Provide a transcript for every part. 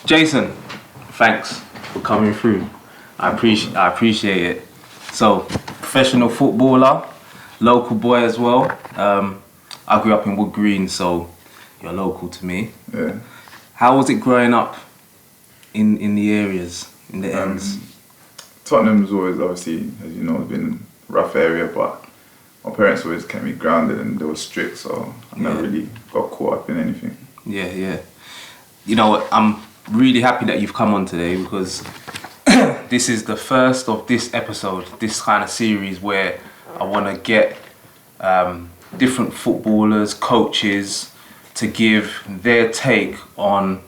Jason, thanks for coming through. I appreciate it. So, professional footballer, local boy as well. I grew up in Wood Green, so you're local to me. Yeah. How was it growing up in the areas, in the ends? Tottenham's always, obviously, as you know, been a rough area, but my parents always kept me grounded and they were strict, so I never really got caught up in anything. Yeah. You know what? I'm really happy that you've come on today because this is the first of this episode, this kind of series where I want to get different footballers, coaches to give their take on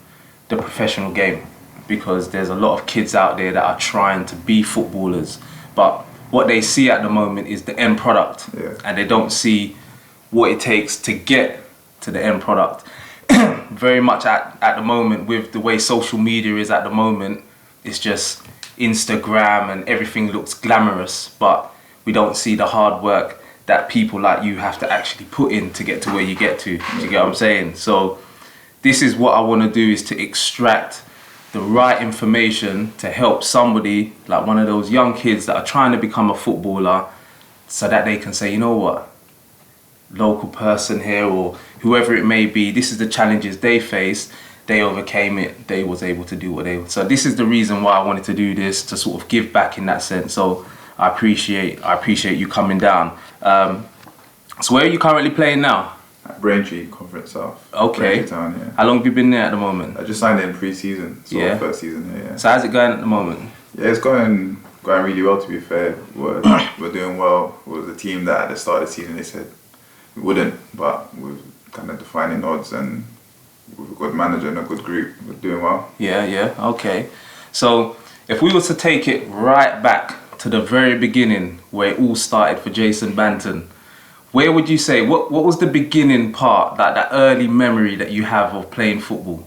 the professional game, because there's a lot of kids out there that are trying to be footballers, but what they see at the moment is the end product, and they don't see what it takes to get to the end product. Very much at the moment, with the way social media is at the moment, it's just Instagram and everything looks glamorous, but we don't see the hard work that people like you have to actually put in to get to where you get to. Do you get what I'm saying? So this is what I want to do, is to extract the right information to help somebody like one of those young kids that are trying to become a footballer, so that they can say, you know what, local person here or whoever it may be, this is the challenges they faced, they overcame it, they was able to do what they... So this is the reason why I wanted to do this, to sort of give back in that sense. So I appreciate you coming down. So where are you currently playing now? At Braintree, Conference South. Okay. Braintree Town, yeah. How long have you been there at the moment? I just signed in pre-season, so first season here, yeah. So how's it going at the moment? Yeah, it's going really well, to be fair. We're doing well. It was a team that at the start of the season they said we wouldn't, but we're kind of defying odds, and with a good manager and a good group, we're doing well. Yeah, okay. So if we was to take it right back to the very beginning, where it all started for Jason Banton, where would you say, what was the beginning part, that early memory that you have of playing football?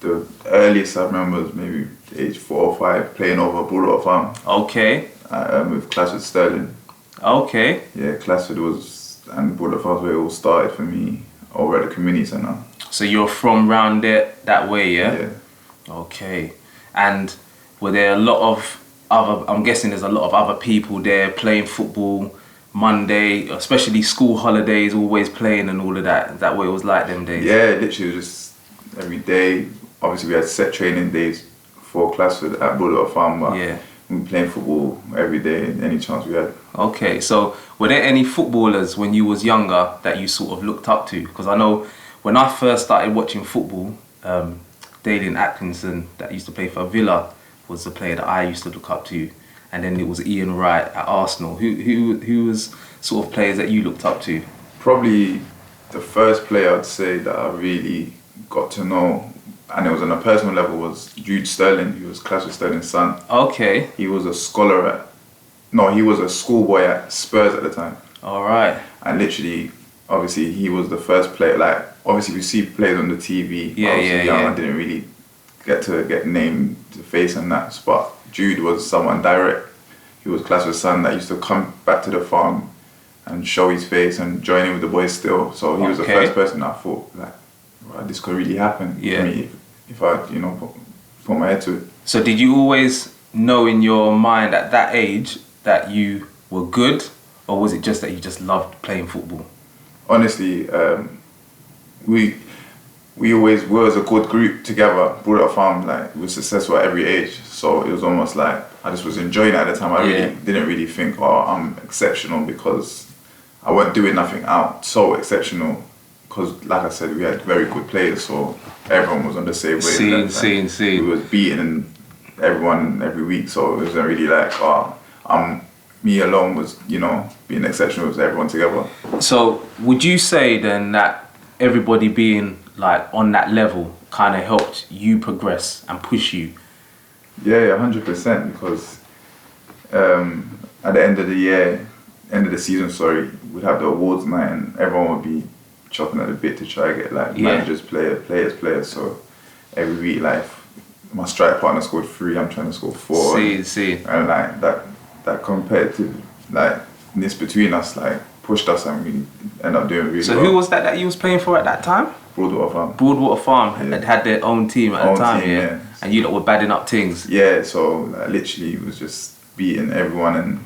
The earliest I remember was maybe age 4 or 5, playing over Bulldog Farm. Okay. With Clashwood Sterling. Okay. Yeah, Clashwood was, and Bulldog Farm was where it all started for me, over at the community centre. So you're from round there, that way, yeah? Yeah. Okay. And were there a lot of other, I'm guessing there's a lot of other people there playing football Monday, especially school holidays, always playing and all of that? Is that what it was like them days? Yeah, literally just every day. Obviously we had set training days for Clashwood at Bulldog Farm, but we were playing football every day, any chance we had. Okay, so were there any footballers when you was younger that you sort of looked up to? Because I know when I first started watching football, Dalian Atkinson, that used to play for Villa, was the player that I used to look up to. And then it was Ian Wright at Arsenal. Who was sort of players that you looked up to? Probably the first player I'd say that I really got to know, and it was on a personal level, was Jude Sterling. He was Clashwood Sterling's son. Okay. He was a scholar he was a schoolboy at Spurs at the time. All right. And literally, obviously, he was the first player. Like, obviously, we see players on the TV. I didn't really get named to face and that, but Jude was someone direct. He was Clashwood's son that used to come back to the farm and show his face and join in with the boys still. So he was the first person I thought, like, wow, this could really happen to me if I, put my head to it. So did you always know in your mind at that age that you were good, or was it just that you just loved playing football? Honestly, we always were as a good group together, Bulldog Farm, like, we were successful at every age. So it was almost like I just was enjoying it at the time. I didn't really think, oh, I'm exceptional, because I wasn't doing nothing out so exceptional. Because, like I said, we had very good players, so everyone was on the same wavelength. We was beating everyone every week, so it wasn't really like, oh, me alone was, being exceptional with everyone together. So would you say then that everybody being like on that level kind of helped you progress and push you? Yeah, 100%, because at the end of the season, we'd have the awards night and everyone would be chopping at the bit to try to get like managers, players. So every week, like, my strike partner scored 3, I'm trying to score 4. And like that competitive between us, like, pushed us, and we ended up doing really well. So who was that you was playing for at that time? Broadwater Farm. Broadwater Farm had their own team at the time, team, yeah? And you lot were badding up things. Yeah, so literally it was just beating everyone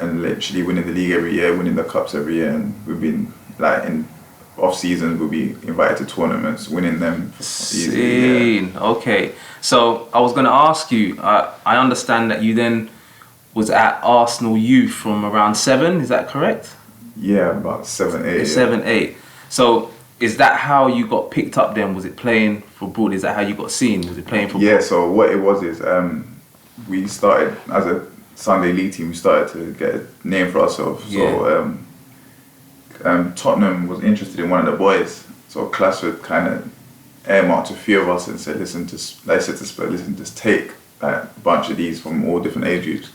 and literally winning the league every year, winning the cups every year, and we've been like in off seasons we'll be invited to tournaments, winning them easily. Yeah. Okay, so I was going to ask you, I understand that you then was at Arsenal Youth from around 7, is that correct? Yeah, about 7, 8. 7, 8. So is that how you got picked up then? Was it playing for Broad? Is that how you got seen? Was it playing for Yeah, so what it was is we started as a Sunday league team, we started to get a name for ourselves. Yeah. So Tottenham was interested in one of the boys. So Classwood kind of earmarked a few of us and said, listen, just take a bunch of these from all different age groups.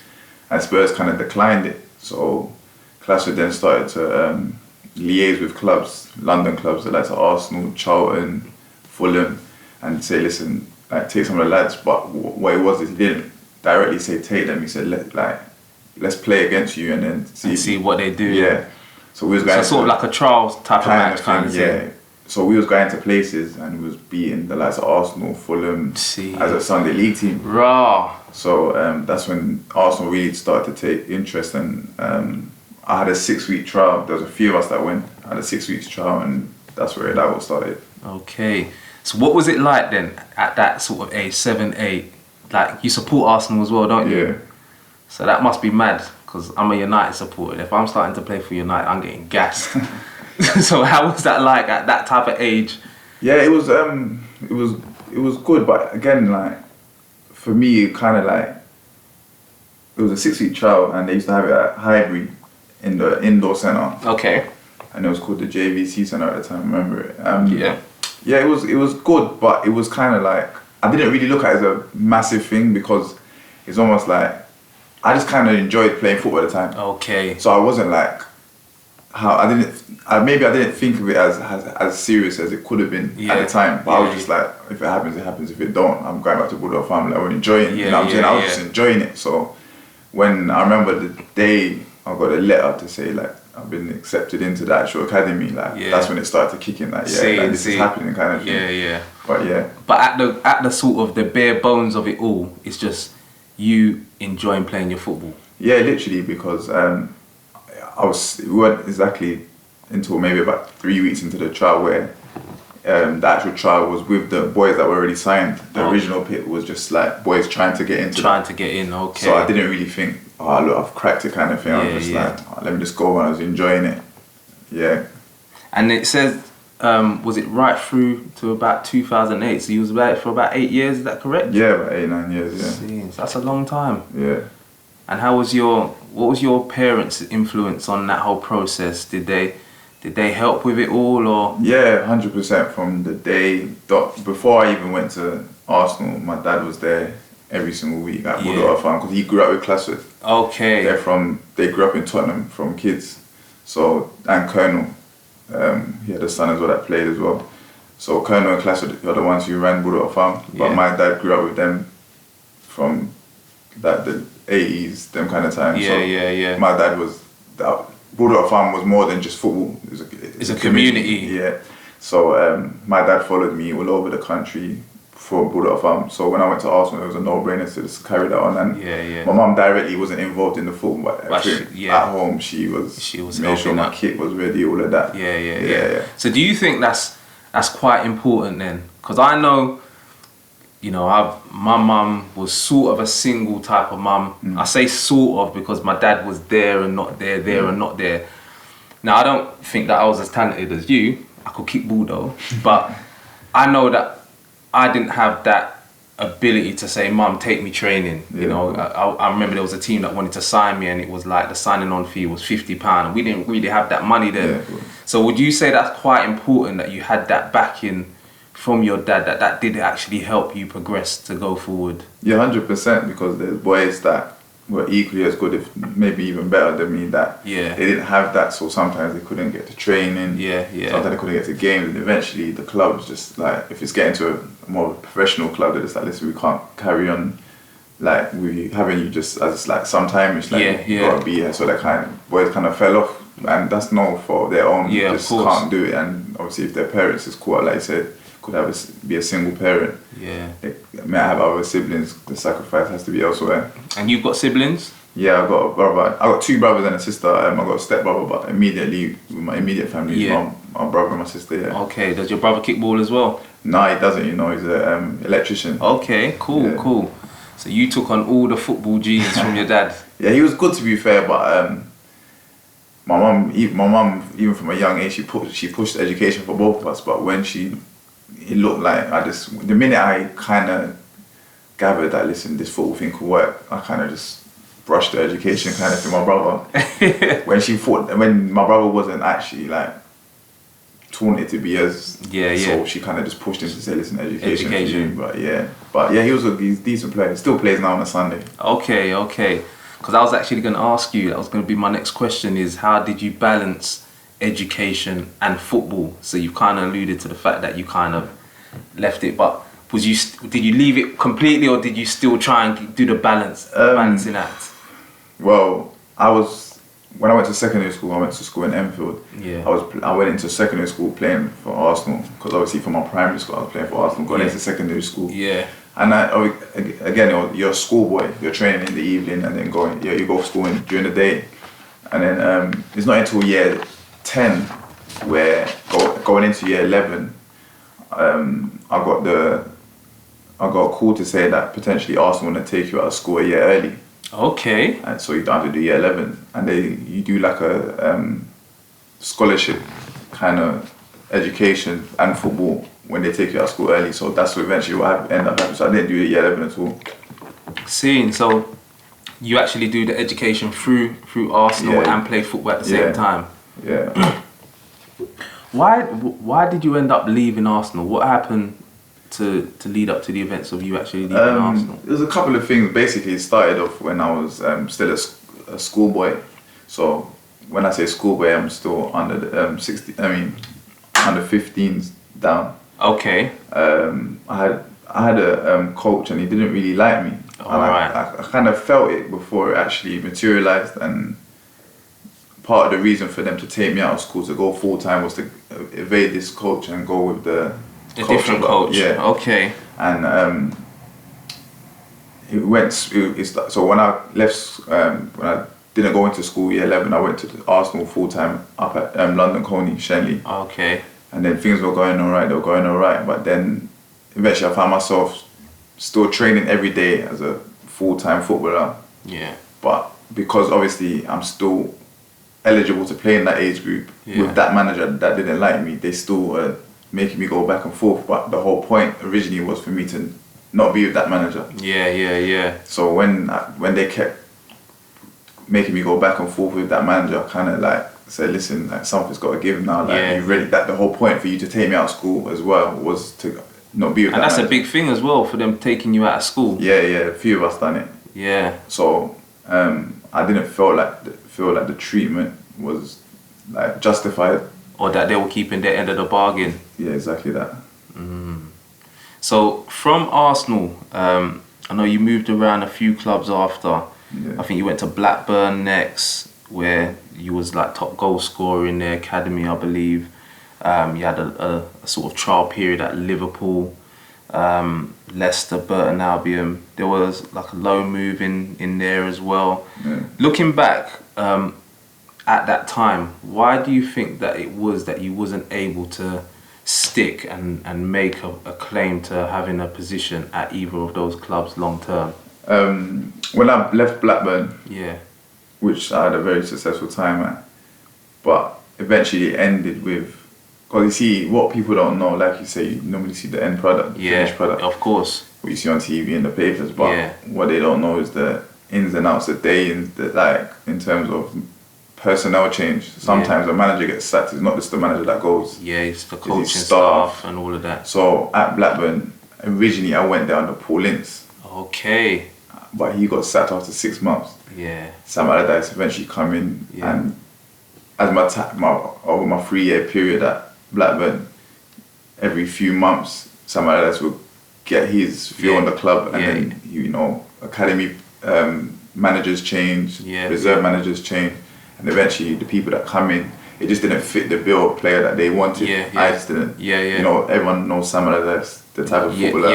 And Spurs kind of declined it. So Classwood then started to liaise with clubs, London clubs, like Arsenal, Charlton, Fulham, and say, listen, like take some of the lads. But what it was is he didn't directly say take them. He said, let's play against you and then see what they do. Yeah. So we was going sort of like a trials type of match kind of thing. Yeah. So we was going to places and we was beating the likes of Arsenal, Fulham as a Sunday league team. Raw. So that's when Arsenal really started to take interest, and I had a 6-week trial. There was a few of us that went. I had a 6 weeks trial, and that's where that all started. Okay. So what was it like then at that sort of age, 7, 8? Like you support Arsenal as well, don't you? Yeah. So that must be mad, because I'm a United supporter. If I'm starting to play for United, I'm getting gassed. So how was that like at that type of age? Yeah, it was good, but again, like for me, kind of like it was a 6-week trial, and they used to have it at Highbury in the indoor centre. Okay. And it was called the JVC Centre at the time. Remember it? Yeah, it was good, but it was kind of like I didn't really look at it as a massive thing, because it's almost like I just kind of enjoyed playing football at the time. Okay. So I wasn't like maybe I didn't think of it as serious as it could have been at the time. But I was just like, if it happens, it happens. If it don't, I'm going back to Broadwater Farm. Like, we're enjoying it. You know what I'm saying? I was just enjoying it. So when I remember the day I got a letter to say like I've been accepted into the actual academy, like that's when it started to kick in. Like this is happening, kind of thing. Yeah. But at the sort of the bare bones of it all, it's just you enjoying playing your football. Yeah, literally, because we weren't exactly until maybe about 3 weeks into the trial where the actual trial was with the boys that were already signed. The original pit was just like boys trying to get into. Okay. So I didn't really think, oh look, I've cracked it kind of thing. I was just like, oh, let me just go, and I was enjoying it. Yeah. And it says, was it right through to about 2008? So you was about for about 8 years, is that correct? Yeah, about 8, 9 years, yeah. See, that's a long time. Yeah. And what was your parents' influence on that whole process? Did they help with it all, or? Yeah, 100%. From the day before I even went to Arsenal, my dad was there every single week at Broadwater Farm, because he grew up with Classwood. Okay. They grew up in Tottenham from kids. So, and Colonel, he had a son as well that played as well. So Colonel and Classwood are the ones who ran Broadwater Farm, but my dad grew up with them from the 80s, them kind of times. Yeah. My dad was Broadwater Farm was more than just football. It's a community. Yeah. So my dad followed me all over the country for Broadwater Farm. So when I went to Arsenal, it was a no-brainer to just carry that on. And my mum directly wasn't involved in the football, but at home she was made sure my kit was ready, all of that. Yeah. So do you think that's quite important then? Because I know, my mum was sort of a single type of mum. I say sort of because my dad was there and not there, and not there. Now, I don't think that I was as talented as you. I could kick ball though. But I know that I didn't have that ability to say, Mum, take me training. I remember there was a team that wanted to sign me, and it was like the signing on fee was £50, and we didn't really have that money then. So would you say that's quite important that you had that backing from your dad, that did actually help you progress to go forward? Yeah, 100%, because there's boys that were equally as good, if maybe even better than me, that they didn't have that, so sometimes they couldn't get to training, sometimes they couldn't get to games, and eventually the club's just like, if it's getting to a more professional club, they're just like, listen, we can't carry on like we having you just as like sometime, it's like you gotta be here. So boys kind of fell off, and that's no fault of their own, just can't do it. And obviously if their parents is quite, like I said, could be a single parent. Yeah. They may have other siblings. The sacrifice has to be elsewhere. And you've got siblings? Yeah, I've got a brother. I got 2 brothers and a sister. I've got a stepbrother, but immediately with my immediate family, my brother and my sister. Yeah. Okay. Does your brother kick ball as well? No, he doesn't. You know, he's an electrician. Okay. Cool. Yeah. Cool. So you took on all the football genes from your dad. Yeah, he was good to be fair, but my mum, even from a young age, she pushed education for both of us. But when it looked like the minute I kind of gathered that, listen, this football thing could work, I kind of just brushed the education kind of thing. My brother, when my brother wasn't actually like taught it to be as, so she kind of just pushed him to say, listen, education. For you. But yeah, he's a decent player. He still plays now on a Sunday. Okay. Because I was actually going to ask you, that was going to be my next question, is how did you balance education and football? So you've kind of alluded to the fact that you kind of left it, but did you leave it completely, or did you still try and do the balancing act? Well, when I went to secondary school, I went to school in Enfield. Yeah. I went into secondary school playing for Arsenal, because obviously from my primary school I was playing for Arsenal, going into secondary school. Yeah. And again, you're a schoolboy, you're training in the evening and then you go to school during the day. And then it's not until year 10 where going into year 11, I got a call to say that potentially Arsenal want to take you out of school a year early. Okay. And so you don't have to do year 11. And you do like a scholarship kind of education and football when they take you out of school early. So that's eventually what ended up happening. So I didn't do year 11 at all. So you actually do the education through Arsenal and play football at the same time. Yeah. Why did you end up leaving Arsenal? What happened to lead up to the events of you actually leaving Arsenal? There's a couple of things. Basically, it started off when I was still a schoolboy. So when I say schoolboy, I'm still under the under 15s down. Okay. I had a coach, and he didn't really like me. I kind of felt it before it actually materialized, and part of the reason for them to take me out of school to go full time was to evade this coach and go with the different coach. Yeah. Okay. And so when I left, when I didn't go into school year 11, I went to Arsenal full time up at London Coney, Shenley. Okay. And then things were going alright, but then eventually I found myself still training every day as a full-time footballer. Yeah. But because obviously I'm still eligible to play in that age group, with that manager that didn't like me, they still were making me go back and forth. But the whole point originally was for me to not be with that manager. Yeah. So when they kept making me go back and forth with that manager, I kind of like said, listen, like something's got to give now. Like you really, that the whole point for you to take me out of school as well was to not be with that And that's manager. a big thing as well for them taking you out of school. Yeah, a few of us done it. Yeah. So I didn't feel like the treatment was like justified. Or that they were keeping their end of the bargain. Yeah, exactly that. So from Arsenal, I know you moved around a few clubs after. Yeah. I think you went to Blackburn next, where you was like top goal scorer in their academy, I believe. You had a sort of trial period at Liverpool, Leicester, Burton Albion. There was like a loan move in there as well. Yeah. Looking back at that time, why do you think that it was that you wasn't able to stick and make a claim to having a position at either of those clubs long term? When I left Blackburn, which I had a very successful time at, but eventually it ended with, because you see, what people don't know, like you say, you normally see the end product, the finished product. Of course. What you see on TV and the papers, but what they don't know is the ins and outs, the day in, like in terms of personnel change. Sometimes a manager gets sacked. It's not just the manager that goes. Yeah, it's the coaching staff and all of that. So at Blackburn, originally I went down to Paul Ince. Okay. But he got sacked after 6 months. Yeah. Sam Allardyce eventually come in, and as over my 3-year period at Blackburn, every few months Sam Allardyce would get his view on the club, and then academy managers change, reserve managers change, and eventually the people that come in, it just didn't fit the bill of player that they wanted. I just didn't. You know, everyone knows Sam Allardyce, the type of footballer,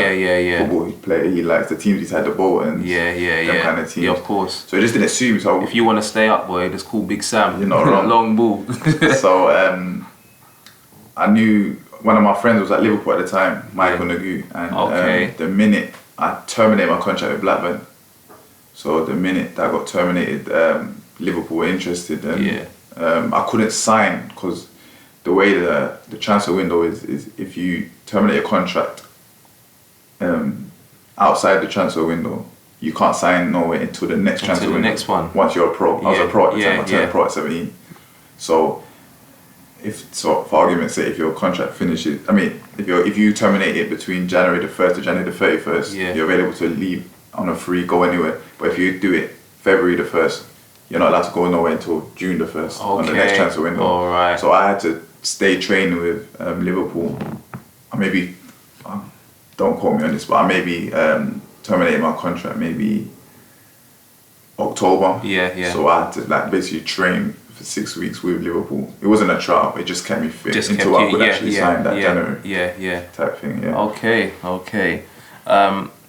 football player he likes, the teams he's had the ball and them kind of teams. Yeah, of course. So it just didn't suit me. So if you want to stay up, boy, just call Big Sam. You're not wrong. Long ball. So I knew one of my friends was at Liverpool at the time, Michael Nagu, and the minute I terminated my contract with Blackburn, so the minute that I got terminated, Liverpool were interested, and I couldn't sign because the way the transfer window is if you terminate a contract outside the transfer window, you can't sign nowhere until the next transfer window. Next one. Once you're a pro. I was a pro at the time. I turned pro at 17. So for argument's sake, if your contract finishes, if you terminate it between January the 1st to January the 31st, you're available to leave on a free, go anywhere. But if you do it February the 1st, you're not allowed to go nowhere until June the 1st on the next transfer window. All right. So I had to stay training with Liverpool. I maybe, don't quote me on this, but I maybe terminated my contract maybe October. So I had to basically train for 6 weeks with Liverpool. It wasn't a trial, it just kept me fit until I could actually sign that January. Type thing, Okay.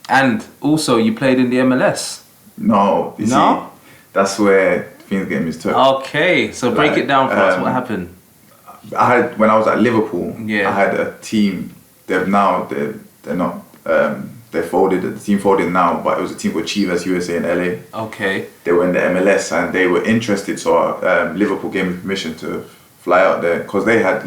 And also you played in the MLS. No, you see, that's where things get mistook. Okay, so break it down for us. What happened? When I was at Liverpool, I had a team. They're not. They folded. The team folded now, but it was a team called Chivas USA in LA. Okay. They were in the MLS and they were interested. So Liverpool gave me permission to fly out there because they had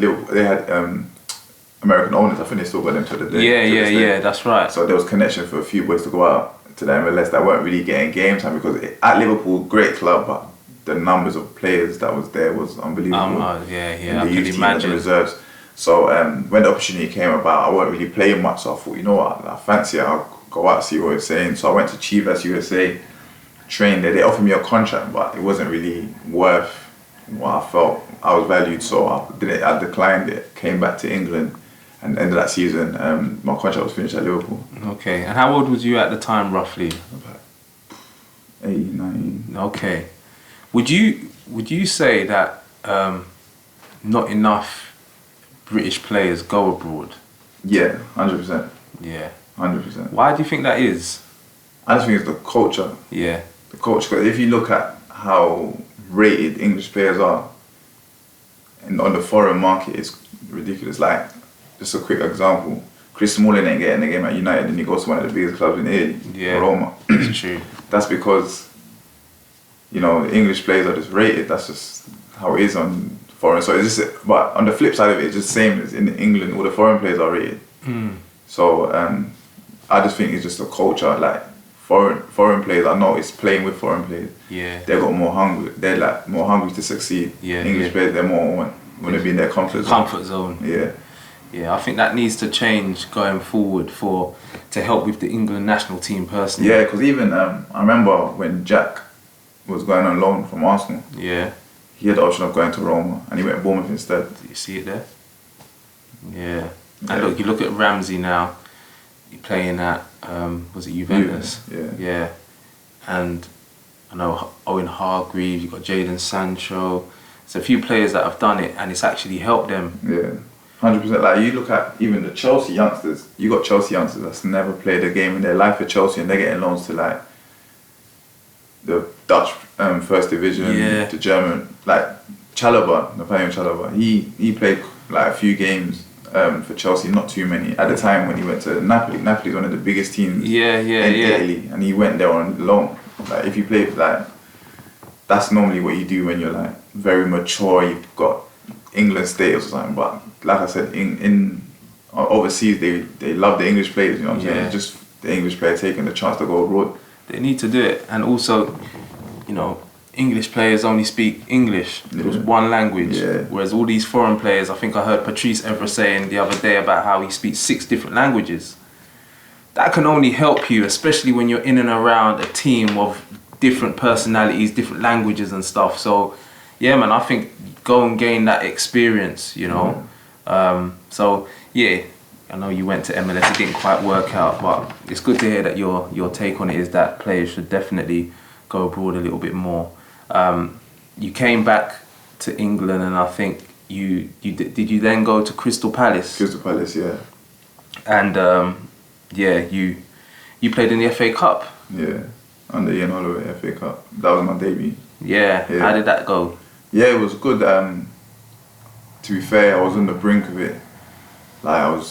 American owners. I think they still got them to the day. Yeah. That's right. So there was connection for a few boys to go out to the MLS that weren't really getting game time because at Liverpool, great club, but the numbers of players that was there was unbelievable. I can imagine. And the reserves. So when the opportunity came about, I wasn't really playing much. So I thought, you know what, I fancy it. I'll go out and see what it's saying. So I went to Chivas USA, trained there. They offered me a contract, but it wasn't really worth what I felt I was valued. So I declined it. Came back to England. And end of that season, my contract was finished at Liverpool. Okay, and how old was you at the time, roughly? About 18, 19. Okay, would you say that not enough British players go abroad? Yeah, 100%. Yeah, 100%. Why do you think that is? I just think it's the culture. Yeah, the culture. Because if you look at how rated English players are, and on the foreign market, it's ridiculous. Like, just a quick example, Chris Smalling ain't getting the game at United and he goes to one of the biggest clubs in Italy, Roma. It's true. That's because, the English players are just rated. That's just how it is on foreign. So it's just, but on the flip side of it, it's just the same as in England, all the foreign players are rated. So I just think it's just a culture. Like foreign players, I noticed playing with foreign players, they got more hungry. They're like more hungry to succeed. English players, they're more want to be in their comfort zone. Yeah, I think that needs to change going forward to help with the England national team personally. Yeah, because even I remember when Jack was going on loan from Arsenal. Yeah. He had the option of going to Roma and he went to Bournemouth instead. You see it there? Yeah. And you look at Ramsey now. You're playing at was it Juventus? Yeah. And I know Owen Hargreaves. You've got Jadon Sancho. There's a few players that have done it, and it's actually helped them. Yeah. 100%. Like you look at even the Chelsea youngsters. You got Chelsea youngsters that's never played a game in their life for Chelsea, and they're getting loans to like the Dutch first division, the German, like Chalobah, Napoleon Chalobah. He played like a few games for Chelsea, not too many. At the time when he went to Napoli, Napoli's one of the biggest teams in Italy, and he went there on loan. Like if you play like, that's normally what you do when you're like very mature. You've got England status or something, but like I said, in overseas they love the English players. You know what I'm saying? Just the English player taking the chance to go abroad. They need to do it, and also, English players only speak English. It was one language, whereas all these foreign players. I think I heard Patrice Evra saying the other day about how he speaks 6 different languages. That can only help you, especially when you're in and around a team of different personalities, different languages and stuff. So, yeah, man, I think go and gain that experience, So, yeah, I know you went to MLS, it didn't quite work out, but it's good to hear that your take on it is that players should definitely go abroad a little bit more. You came back to England, and I think did you then go to Crystal Palace? Crystal Palace, yeah. And you played in the FA Cup. Yeah, under Ian Holloway, FA Cup. That was my debut. Yeah. How did that go? Yeah, it was good. To be fair, I was on the brink of it. Like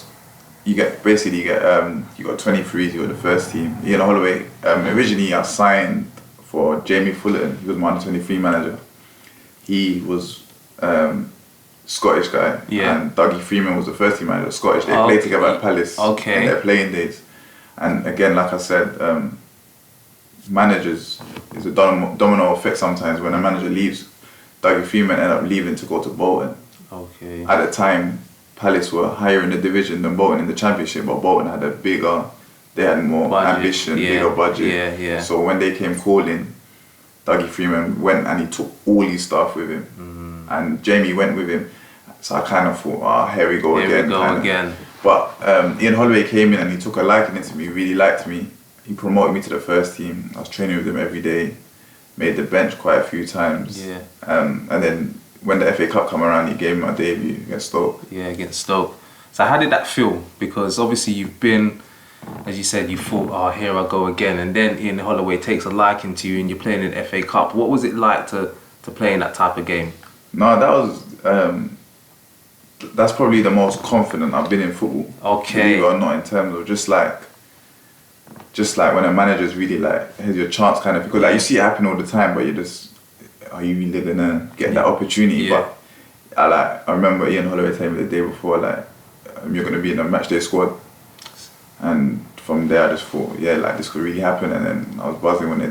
you got 23s. You got the first team. Ian Holloway. Originally, I signed for Jamie Fullerton. He was my under-23 manager. He was Scottish guy. Yeah. And Dougie Freeman was the first team manager. Scottish. They played together at Palace. Okay. In their playing days. And again, like I said, managers is a domino effect sometimes. When a manager leaves, Dougie Freeman ended up leaving to go to Bolton. Okay. At the time, Palace were higher in the division than Bolton in the Championship, but Bolton had they had more ambition, bigger budget. Yeah. So when they came calling, Dougie Freeman went and he took all his staff with him. And Jamie went with him. So I kind of thought, here we go again. But Ian Holloway came in and he took a liking to me, really liked me. He promoted me to the first team. I was training with him every day, made the bench quite a few times. Yeah. And then when the FA Cup come around, he gave me my debut against Stoke. Yeah, against Stoke. So how did that feel? Because obviously you've been, as you said, you thought, here I go again. And then Ian Holloway takes a liking to you and you're playing in the FA Cup. What was it like to play in that type of game? No, that was... that's probably the most confident I've been in football. Okay. Believe it or not, in terms of just like when a manager's really like, here's your chance kind of, because like you see it happen all the time, but you just, are you really gonna get that opportunity? Yeah. But I remember Ian Holloway telling me the day before, like, you're gonna be in the matchday squad. And from there I just thought, this could really happen, and then I was buzzing when I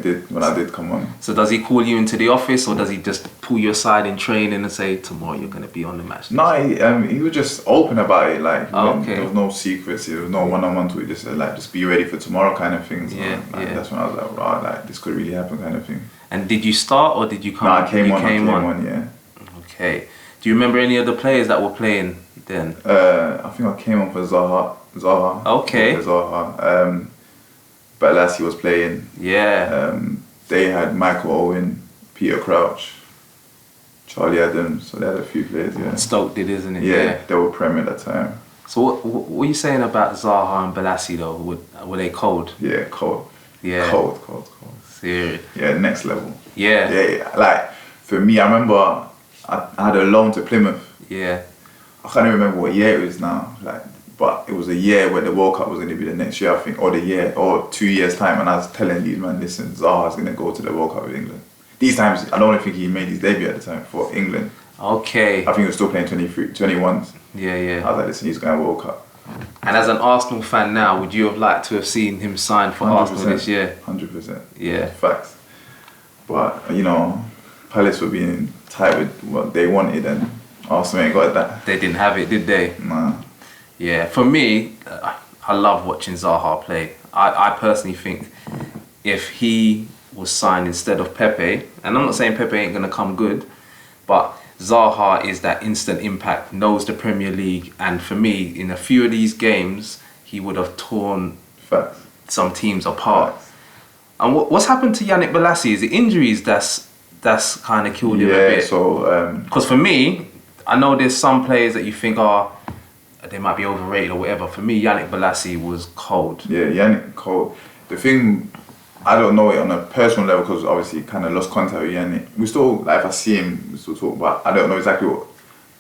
did come on. So does he call you into the office, or does he just pull you aside in training and say, tomorrow you're going to be on the match? No, he was just open about it, like, okay. There was no secrets, there was no one-on-one to it, just said, like, just be ready for tomorrow kind of thing. So, that's when I was like, wow, like, this could really happen kind of thing. And did you start, or did you come? No, I came on, yeah. Okay. Do you remember any of the players that were playing then? I think I came on for Zaha. Okay. Zaha. Balassi was playing. Yeah. They had Michael Owen, Peter Crouch, Charlie Adams, so they had a few players, yeah. Stoke did, isn't it? Yeah, they were Premier at that time. So what are you saying about Zaha and Balassi though? Were they cold? Yeah, cold. Yeah. Cold. Serious? Yeah, next level. Yeah. Yeah, like, for me, I remember I had a loan to Plymouth. Yeah. I can't even remember what year it was now, like, but it was a year where the World Cup was going to be the next year, I think, or 2 years time, and I was telling these man, listen, Zaha's going to go to the World Cup with England. These times, I don't think he made his debut at the time for England. Okay. I think he was still playing 21s. Yeah. I was like, listen, he's going to World Cup. And as an Arsenal fan now, would you have liked to have seen him sign for 100%. Arsenal this year? 100%. Yeah. Facts. But, Palace were being tight with what they wanted, and Arsenal ain't got that. They didn't have it, did they? Nah. Yeah, for me, I love watching Zaha play. I personally think if he was signed instead of Pepe, and I'm not saying Pepe ain't going to come good, but Zaha is that instant impact, knows the Premier League, and for me, in a few of these games, he would have torn some teams apart. Facts. And what's happened to Yannick Balassi? Is it injuries that's kind of killed him a bit? Yeah, so... Because for me, I know there's some players that you think they might be overrated or whatever. For me, Yannick Balassi was cold. Yeah, Yannick cold. The thing, I don't know it on a personal level because obviously kind of lost contact with Yannick. We still, like, if I see him, we still talk, but I don't know exactly what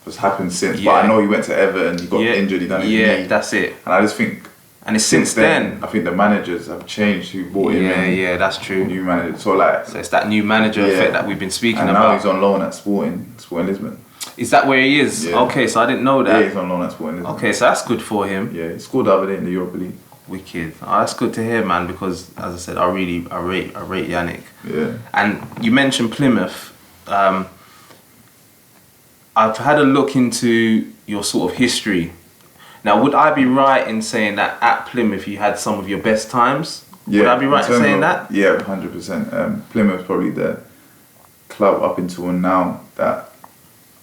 has happened since. Yeah. But I know he went to Everton, he got injured, he done his knee. Yeah, that's it. And I just think... And it's since then, I think the managers have changed who brought him in. Yeah, that's true. New manager. So it's that new manager effect that we've been speaking about. And now he's on loan at Sporting Lisbon. Is that where he is? Yeah. Okay, so I didn't know that. Yeah, he's on loan at Sporting Lisbon. Okay, so that's good for him. Yeah, he scored the other day in the Europa League. Wicked. Oh, that's good to hear, man, because as I said, I rate Yannick. Yeah. And you mentioned Plymouth. I've had a look into your sort of history. Now, would I be right in saying that at Plymouth you had some of your best times? Yeah, would I be right in saying that? Yeah, 100%. Plymouth's probably the club up until now that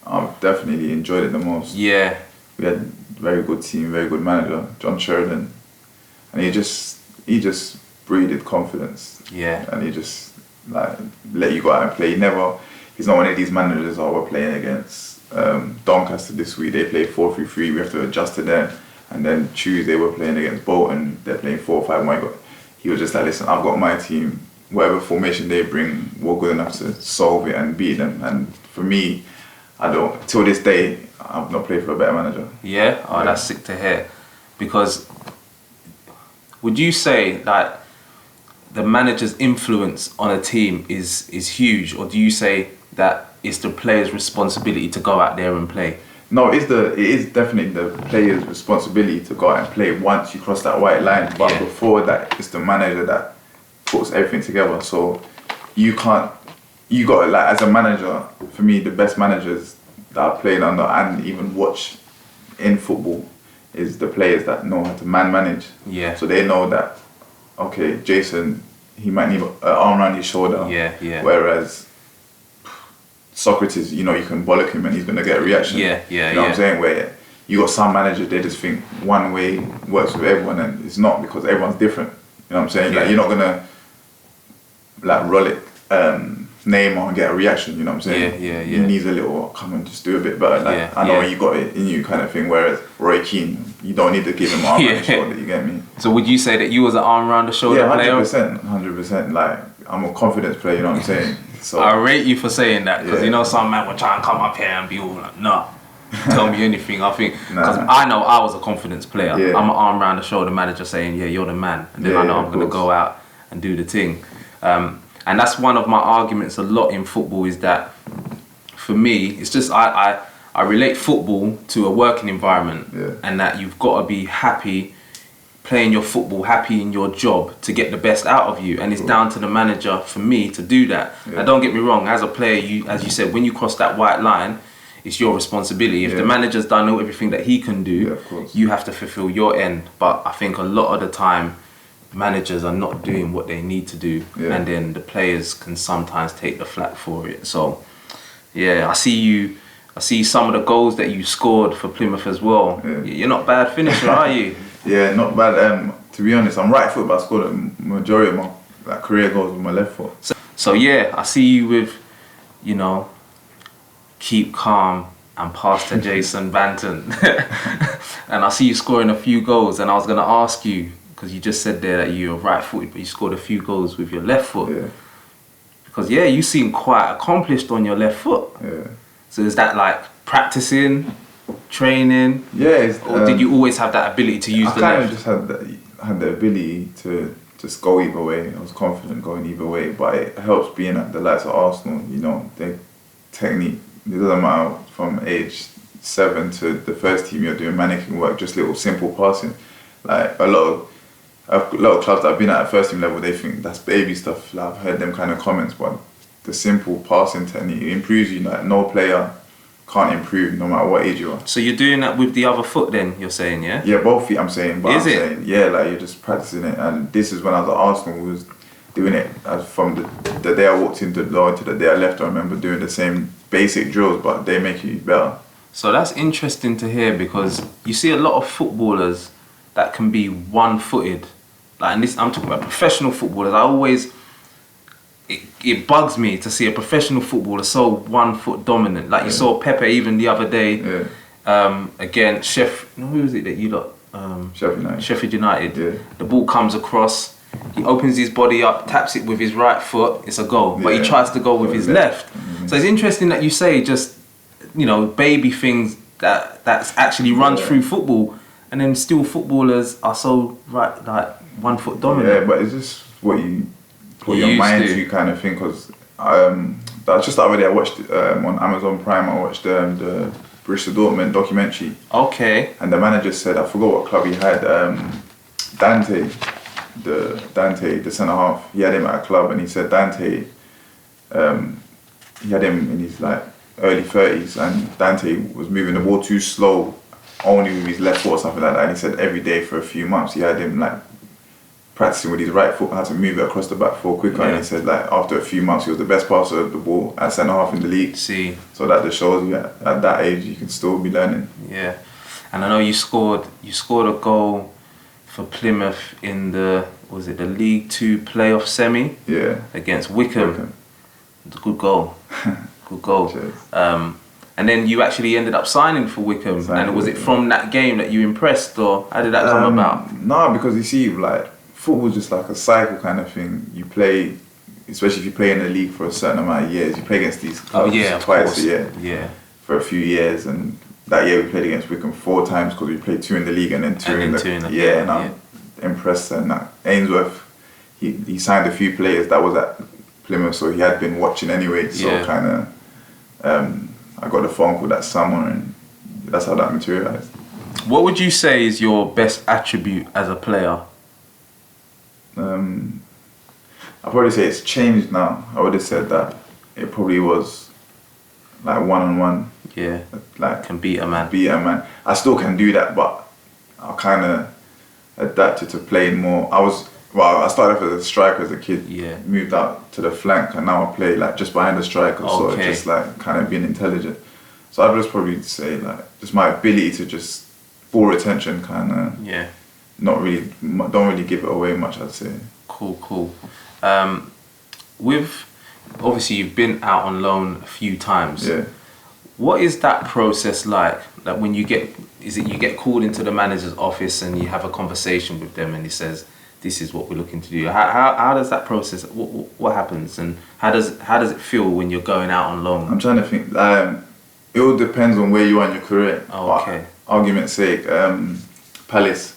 I've definitely enjoyed it the most. Yeah. We had a very good team, very good manager, John Sheridan. And he just breathed confidence. Yeah. And he just like let you go out and play. he's not one of these managers. Oh, we're playing against Doncaster this week. They play 4-3-3. We have to adjust to them. And then Tuesday we're playing against Bolton. They're playing 4-5-1. He was just like, listen, I've got my team. Whatever formation they bring, we're good enough to solve it and beat them. And for me, I don't. Till this day, I've not played for a better manager. Yeah. Oh, that's sick to hear. Because would you say that the manager's influence on a team is huge, or do you say that it's the player's responsibility to go out there and play? No, it is definitely the player's responsibility to go out and play once you cross that white line. But before that, it's the manager that puts everything together. So you got to, like, as a manager, for me, the best managers that I've played under and even watch in football is the players that know how to manage. Yeah. So they know that, okay, Jason, he might need an arm around his shoulder. Yeah. Whereas Socrates, you can bollock him and he's going to get a reaction. Yeah. You know what I'm saying? Where you got some managers, they just think one way works with everyone, and it's not, because everyone's different. You know what I'm saying? Yeah. Like, you're not going to, like, roll it, Neymar and get a reaction, you know what I'm saying? Yeah. He needs a little, come and just do a bit better. Like, I know when you got it in you kind of thing, whereas Roy Keane, you don't need to give him arm around the shoulder, you get me? So would you say that you was an arm around the shoulder player? 100%. Like, I'm a confidence player, you know what I'm saying? So I rate you for saying that, because some man will try and come up here and be all like, nah, tell me anything. I think, because I know I was a confidence player. I'm an arm around the shoulder manager saying, yeah, you're the man. And then I know I'm going to go out and do the thing. And that's one of my arguments a lot in football, is that for me, it's just I relate football to a working environment, and that you've got to be happy playing your football, happy in your job to get the best out of you, and it's down to the manager for me to do that. Now, don't get me wrong, as a player, as you said, when you cross that white line, it's your responsibility. If the manager's done everything that he can do, you have to fulfill your end. But I think a lot of the time, managers are not doing what they need to do, and then the players can sometimes take the flak for it. So I see some of the goals that you scored for Plymouth as well. You're not a bad finisher, are you? Yeah, not bad. To be honest, I'm right foot, but I scored a majority of my career goals with my left foot. So I see you with, keep calm and pass to Jason Banton. And I see you scoring a few goals, and I was going to ask you, because you just said there that you're right footed, but you scored a few goals with your left foot. Yeah. Because you seem quite accomplished on your left foot. Yeah. So is that like practicing, training? Yeah. Or did you always have that ability to use the left? I kind of just had the ability to just go either way. I was confident going either way, but it helps being at the likes of Arsenal. Their technique, it doesn't matter from age 7 to the first team, you're doing mannequin work, just little simple passing. Like a lot of clubs that I've been at first team level, they think that's baby stuff. Like, I've heard them kind of comments, but the simple passing technique, it improves you. Like, no player can't improve no matter what age you are. So you're doing that with the other foot then, you're saying, yeah? Yeah, both feet I'm saying, but Is it? Saying, like, you're just practicing it. And this is when I was at Arsenal, we was doing it from the day I walked into the door to the day I left. I remember doing the same basic drills, but they make you better. So that's interesting to hear, because you see a lot of footballers that can be one-footed. Like, and this, I'm talking about professional footballers. It bugs me to see a professional footballer so 1 foot dominant. Like, you saw Pepe even the other day against who was it that you lot? Sheffield United. Yeah. The ball comes across, he opens his body up, taps it with his right foot, it's a goal. But he tries to go with his left. Mm-hmm. So it's interesting that you say just, baby things that's actually runs through football, and then still footballers are so like 1 foot dominant. Yeah, but it's just what you put your mind to kind of thing. Because that's just the other day I watched on Amazon Prime. I watched the Borussia Dortmund documentary. Okay. And the manager said, I forgot what club he had. Dante, the centre half. He had him at a club, and he said Dante. He had him in his early 30s, and Dante was moving the ball too slow, only with his left foot or something like that. And he said every day for a few months he had him practicing with his right foot, how to move it across the back four quicker. And he said after a few months he was the best passer of the ball at centre half in the league. See. So that just shows you at that age you can still be learning. Yeah. And I know you scored a goal for Plymouth in the League 2 playoff semi? Yeah. Against Wickham. It's a good goal. Good goal. Cheers. And then you actually ended up signing for Wickham. And was it from that game that you impressed, or how did that come about? No, because you see, like, football's just like a cycle kind of thing. You play, especially if you play in the league for a certain amount of years, you play against these clubs twice a year. Yeah. For a few years, and that year we played against Wickham 4 times because we played 2 in the league and then 2 in the yeah. And I'm impressed. And Ainsworth, he signed a few players that was at Plymouth, so he had been watching anyway. So kind of, I got a phone call that summer, and that's how that materialized. What would you say is your best attribute as a player? I'd probably say it's changed now. I would have said that it probably was like one-on-one. Yeah, like can beat a man. I still can do that, but I kind of adapted to playing more. I started off as a striker as a kid. Yeah. Moved out to the flank, and now I play like just behind the striker. So it's just like kind of being intelligent. So I'd just probably say like just my ability to just ball retention, kind of. Yeah. Don't really give it away much, I'd say. Cool. With obviously you've been out on loan a few times. Yeah. What is that process like? Like when you get called into the manager's office and you have a conversation with them and he says, "This is what we're looking to do." How does that process? What happens, and how does it feel when you're going out on loan? I'm trying to think. It all depends on where you are in your career. Oh, okay. But, argument's sake, Palace,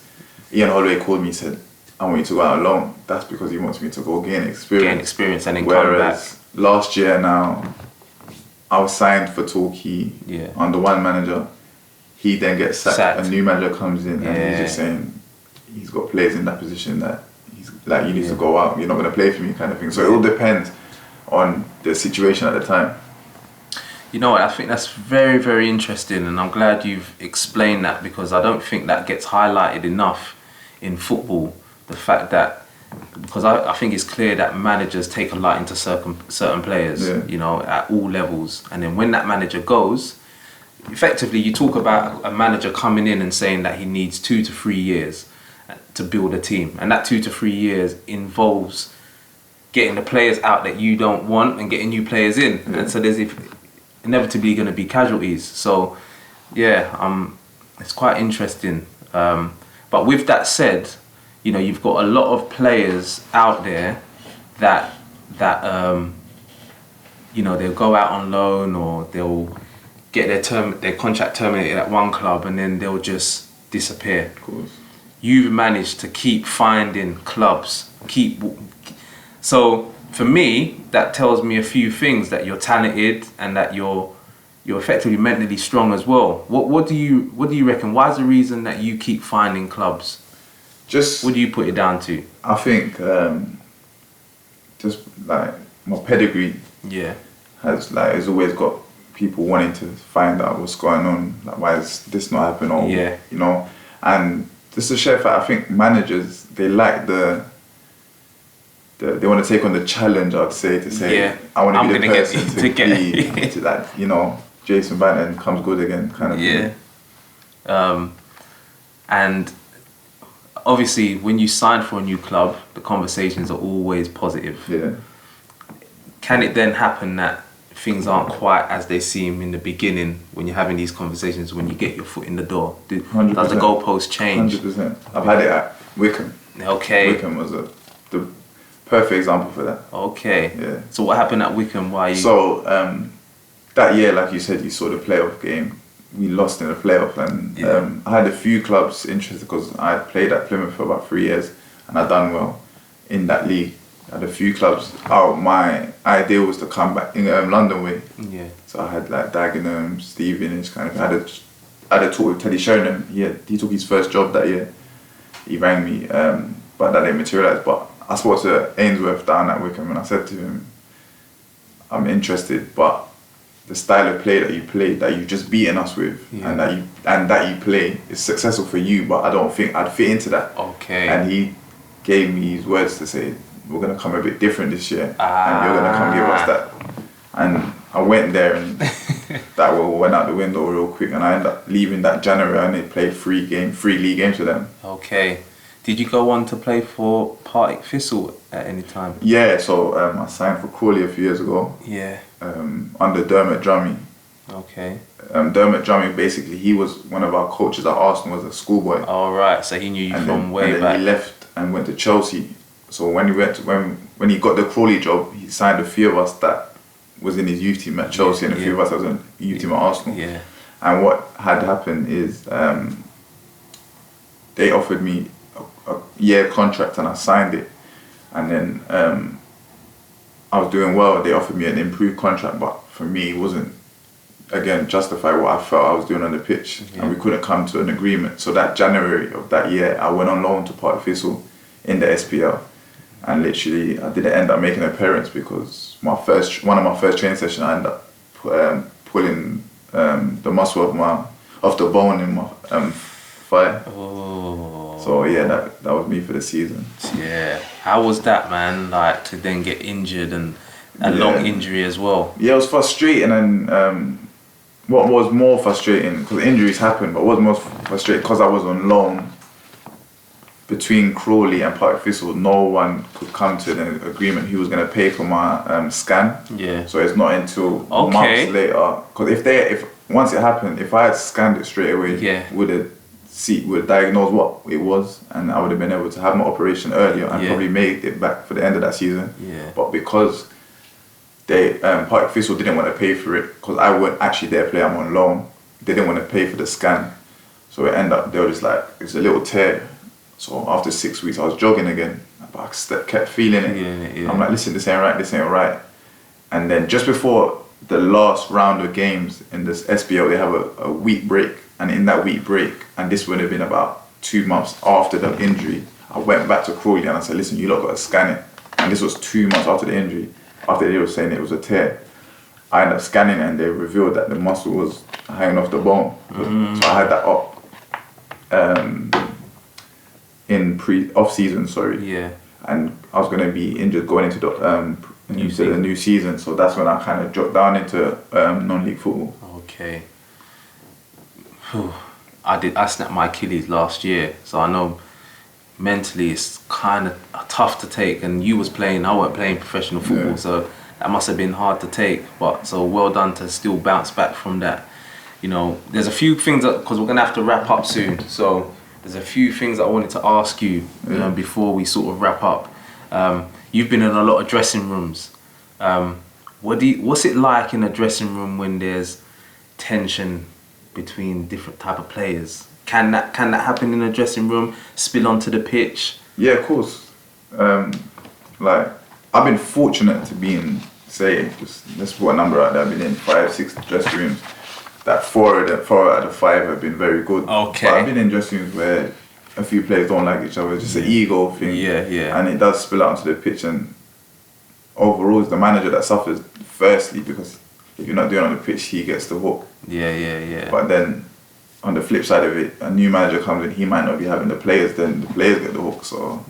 Ian Holloway called me and said, "I want you to go out on loan." That's because he wants me to go gain experience. And then come back. Last year now, I was signed for Torquay under one manager. He then gets sacked. A new manager comes in and he's just saying he's got players in that position that he's like, you need to go out. You're not going to play for me, kind of thing. So it all depends on the situation at the time. You know what? I think that's very, very interesting, and I'm glad you've explained that, because I don't think that gets highlighted enough in football. The fact that, because I think it's clear that managers take a lot into certain players, you know, at all levels. And then when that manager goes, effectively you talk about a manager coming in and saying that he needs 2 to 3 years to build a team. And that 2 to 3 years involves getting the players out that you don't want and getting new players in. Yeah. And so there's inevitably going to be casualties. So, it's quite interesting. But with that said, you know, you've got a lot of players out there that you know, they'll go out on loan or they'll get their contract terminated at one club and then they'll just disappear. Of course. You've managed to keep finding clubs. So for me, that tells me a few things, that you're talented and that you're effectively mentally strong as well. What do you reckon? Why is the reason that you keep finding clubs? What do you put it down to? I think just like my pedigree has always got people wanting to find out what's going on, like why is this not happening, or you know. And just to share fact, I think managers, they like they want to take on the challenge, I'd say, to say I want to be the person to be to that, you know, Jason Banton comes good again kind of thing. And obviously when you sign for a new club, the conversations are always positive. Yeah. Can it then happen that things aren't quite as they seem in the beginning when you're having these conversations, when you get your foot in the door? 100%. Does the goalpost change? 100%. I've had it at Wickham. Okay. Wickham was the perfect example for that. Okay. Yeah. So what happened at Wickham? So that year, like you said, you saw the playoff game. We lost in the playoff, and I had a few clubs interested because I played at Plymouth for about 3 years and I'd done well in that league. I had a few clubs out. My idea was to come back in London way. Yeah. So I had like Dagenham, Stevenage, kind of. I had a talk with Teddy Sheringham. He took his first job that year. He rang me, but that didn't materialise. But I spoke to Ainsworth down at Wickham and I said to him, I'm interested, but the style of play that you play, that you've just beaten us with, and that you play is successful for you, but I don't think I'd fit into that. Okay. And he gave me his words to say, we're going to come a bit different this year, and you're going to come give us that. And I went there and that went out the window real quick, and I ended up leaving that January and they played 3 league games with them. Okay. Did you go on to play for Partick Thistle at any time? Yeah, so I signed for Crawley a few years ago. Yeah. Under Dermot Drummy. Okay. Dermot Drummy, basically, he was one of our coaches at Arsenal as a schoolboy. All right, so he knew you from way and then back. he left and went to Chelsea. So when he got the Crawley job, he signed a few of us that was in his youth team at Chelsea, and a few of us that was in youth team at Arsenal. Yeah. And what had happened is they offered me a year contract, and I signed it. And then I was doing well. They offered me an improved contract, but for me, it wasn't, again, justify what I felt I was doing on the pitch, and we couldn't come to an agreement. So that January of that year, I went on loan to Partick Thistle in the SPL, and literally I didn't end up making an appearance because one of my first training sessions, I ended up pulling the muscle of the bone in my thigh. Oh. So yeah, that was me for the season. Yeah. How was that, man? Like to then get injured and a long injury as well. Yeah, it was frustrating, and what was more frustrating, because injuries happen, but what was most frustrating, because I was on loan between Crawley and Partick Thistle, no one could come to an agreement who was going to pay for my scan. Yeah. So it's not until months later, because once it happened, if I had scanned it straight away, would have diagnosed what it was, and I would have been able to have my operation earlier and probably made it back for the end of that season. Yeah. But because Partick Thistle didn't want to pay for it, because I wasn't actually their player, I'm on loan, they didn't want to pay for the scan. So it ended up, they were just like, it's a little tear. So after 6 weeks, I was jogging again, but I kept feeling it. Yeah. I'm like, listen, this ain't right. And then just before the last round of games in this SPL, they have a week break. And in that week break, and this would have been about 2 months after the injury, I went back to Crawley and I said, listen, you lot got to scan it. And this was 2 months after the injury, after they were saying it was a tear. I ended up scanning it, and they revealed that the muscle was hanging off the bone. So I had that off season, Yeah. and I was going to be injured going into the new season. So that's when I kind of dropped down into non-league football. Okay. I snapped my Achilles last year, so I know mentally it's kind of tough to take. And you was playing, I weren't playing professional football, so that must have been hard to take. But so well done to still bounce back from that. You know, there's a few things because we're gonna have to wrap up soon. So there's a few things that I wanted to ask you, you know, before we sort of wrap up. You've been in a lot of dressing rooms. What's it like in a dressing room when there's tension between different type of players? Can that happen in a dressing room? Spill onto the pitch? Yeah, of course. Like I've been fortunate to be in, say, let's put a number out there. I've been in 5-6 dressing rooms. That four out of 5 have been very good. Okay. But I've been in dressing rooms where a few players don't like each other. It's just an ego thing. Yeah. And it does spill out onto the pitch. And overall, it's the manager that suffers firstly, because if you're not doing it on the pitch, he gets the hook. Yeah. But then on the flip side of it, a new manager comes in, he might not be having the players, then the players get the hook. So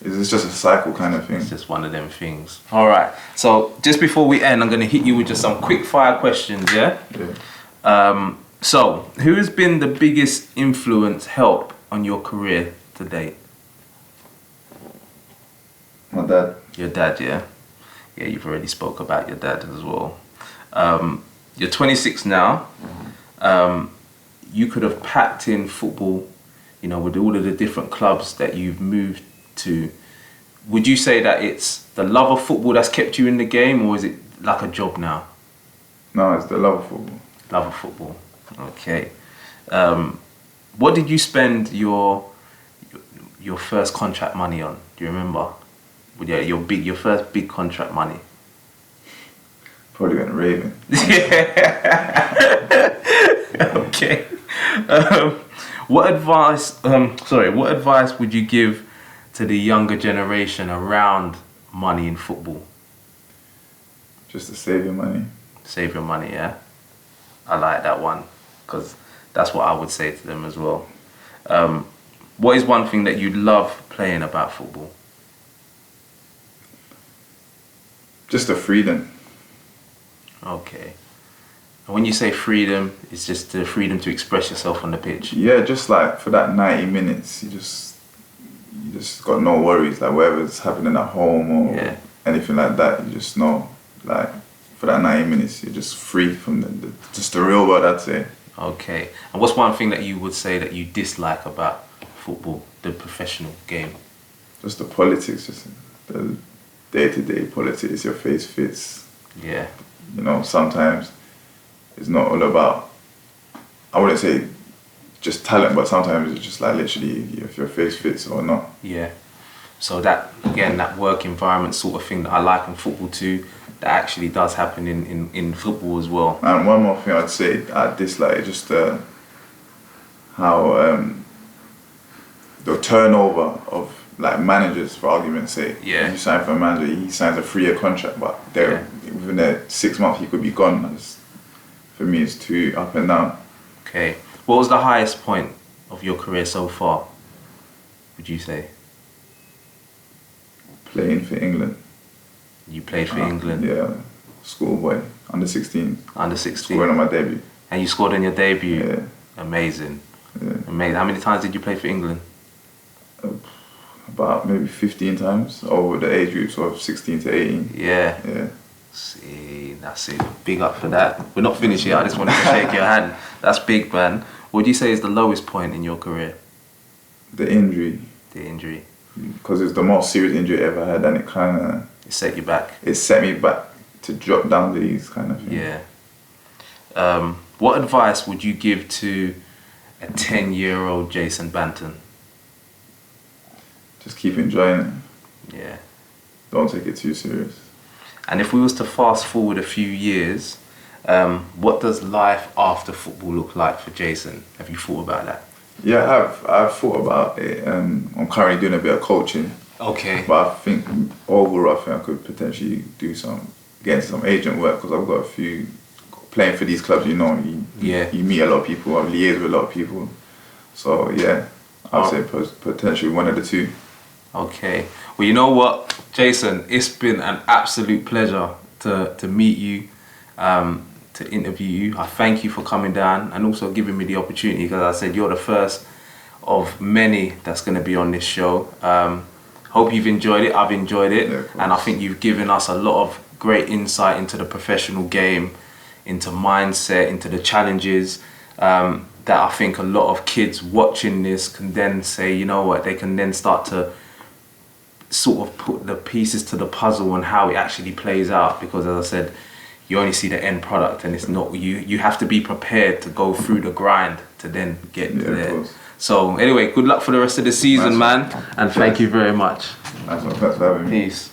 it's just a cycle kind of thing. It's just one of them things. All right. So just before we end, I'm going to hit you with just some quick fire questions, yeah? Yeah. So who has been the biggest help on your career to date? My dad. Your dad, yeah? Yeah, you've already spoke about your dad as well. You're 26 now. You could have packed in football, you know, with all of the different clubs that you've moved to. Would you say that it's the love of football that's kept you in the game, or is it like a job now? No, it's the love of football. Love of football. Okay. What did you spend your first contract money on? Do you remember? Yeah, your first big contract money. Probably went raving. Okay. What advice would you give to the younger generation around money in football? Just to save your money. Save your money, yeah? I like that one, because that's what I would say to them as well. What is one thing that you love playing about football? Just the freedom. Okay. And when you say freedom, it's just the freedom to express yourself on the pitch? Yeah, just like for that 90 minutes, you just just got no worries. Like whatever's happening at home or anything like that, you just know. Like for that 90 minutes, you're just free from just the real world, I'd say. Okay. And what's one thing that you would say that you dislike about football, the professional game? Just the politics, just the day-to-day politics, your face fits. Yeah. You know, sometimes it's not all about, I wouldn't say just talent, but sometimes it's just like literally if your face fits or not. Yeah. So that, again, that work environment sort of thing that I like in football too, that actually does happen in football as well. And one more thing I'd say I dislike is just how the turnover of like managers, for argument's sake. Yeah. You sign for a manager, he signs a 3-year contract, but within the 6 months he could be gone. For me, it's too up and down. Okay. What was the highest point of your career so far, would you say? Playing for England. You played for England? Yeah. Schoolboy, under 16. Under 16. Scoring on my debut. And you scored on your debut? Yeah. Amazing. Yeah. Amazing. How many times did you play for England? About maybe 15 times over the age groups of 16 to 18. Yeah. Yeah. See, that's it. Big up for that. We're not finished yet. I just wanted to shake your hand. That's big, man. What would you say is the lowest point in your career? The injury. The injury. Because it's the most serious injury I ever had, and it kind of... It set you back? It set me back to drop down to these kind of things. Yeah. What advice would you give to a 10-year-old Jason Banton? Just keep enjoying it. Yeah. Don't take it too serious. And if we was to fast forward a few years, what does life after football look like for Jason? Have you thought about that? Yeah, I've thought about it. I'm currently doing a bit of coaching. Okay. But I think overall, I could potentially get into some agent work, because I've got a few, playing for these clubs, you know, you meet a lot of people, I've liaised with a lot of people. So yeah, I'd say potentially one of the two. Okay. Well, you know what, Jason, it's been an absolute pleasure to meet you, to interview you. I thank you for coming down and also giving me the opportunity, because I said you're the first of many that's going to be on this show. Hope you've enjoyed it. I've enjoyed it. Yeah, and I think you've given us a lot of great insight into the professional game, into mindset, into the challenges that I think a lot of kids watching this can then say, you know what, they can then start to sort of put the pieces to the puzzle on how it actually plays out, because as I said, you only see the end product, and it's not you have to be prepared to go through the grind to then get there. So anyway, good luck for the rest of the season, man, and thank you very much. Thanks for having me. Peace.